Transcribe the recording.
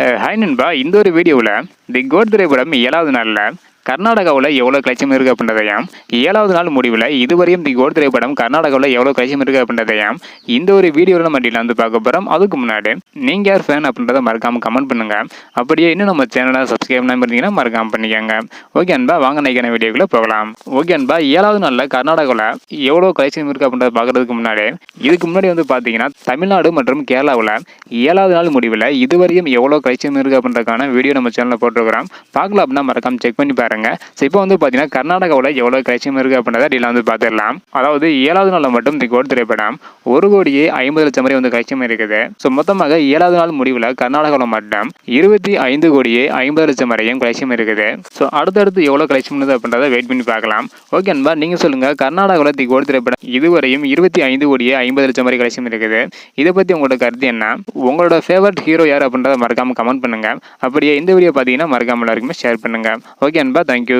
Hi நண்பா, இந்த ஒரு வீடியோவில் தி கோட் திரைப்படம் 7வது நாளில் கர்நாடகாவில் எவ்வளோ கலெக்ஷன் இருக்குது அப்படின்றதையும் 7வது நாள் முடிவில் இதுவரையும் தி கோட் திரைப்படம் கர்நாடகாவில் எவ்வளோ கலெக்ஷன் இருக்குது அப்படின்றதையும் இந்த ஒரு வீடியோவில் நம்ம டீலாக வந்து பார்க்க போகிறோம். அதுக்கு முன்னாடி நீங்கள் யார் ஃபேன் அப்படின்றத மறக்காமல் கமெண்ட் பண்ணுங்கள். அப்படியே இன்னும் நம்ம சேனலை சப்ஸ்கிரைப் பண்ணாமல் இருந்தீங்கன்னா மறக்காமல் பண்ணிக்கோங்க. ஓகே அன்பா, வாங்க நைக்கான வீடியோக்குள்ளே போகலாம். ஓகே அன்பா, 7வது நாளில் கர்நாடகாவில் எவ்வளோ கலெக்ஷன் இருக்குது அப்படின்றத பார்க்குறதுக்கு முன்னாடி இதுக்கு முன்னாடி வந்து பார்த்தீங்கன்னா தமிழ்நாடு மற்றும் கேரளாவில் 7வது நாள் முடிவில் இதுவரையும் எவ்வளோ கலெக்ஷன் இருக்குது அப்படின்றதுக்கான வீடியோ நம்ம சேனலில் போட்டிருக்கிறோம். பார்க்கலாம் அப்படின்னா மறக்காமல் செக் பண்ணி பாருங்க. ஸோ இப்போ வந்து பார்த்தீங்கன்னா கர்நாடகாவில் எவ்வளோ கலெக்ஷன் இருக்குது அப்படின்றத டீலாக வந்து பார்த்துடலாம். அதாவது 7வது நாளில் மட்டும் தி கோட் திரைப்படம் 1,50,00,000 வரை வந்து கலெக்ஷன் இருக்குது. ஸோ மொத்தமாக 7வது நாள் முடிவில் கர்நாடகாவில் மட்டும் 25,50,00,000 வரையும் கலெக்ஷன் இருக்குது. ஸோ அடுத்தடுத்து எவ்வளோ கலெக்ஷன் பண்ணுது அப்படின்றத வெயிட் பண்ணி பார்க்கலாம். ஓகே அன்பா, நீங்கள் சொல்லுங்கள், கர்நாடகாவில் தி கோட் திரைப்படம் இதுவரையும் 25,50,00,000 வரை கலெக்ஷன் இருக்குது. இதை பற்றி உங்களோட கருத்து என்ன? உங்களோட ஃபேவரட் ஹீரோ யார் அப்படின்றத மறக்காமல் கமெண்ட் பண்ணுங்கள். அப்படியே இந்த வீடியோ பார்த்தீங்கன்னா மறக்காமல் எல்லாருக்குமே ஷேர் பண்ணுங்கள். ஓகே அன்பா, தேங்க்யூ.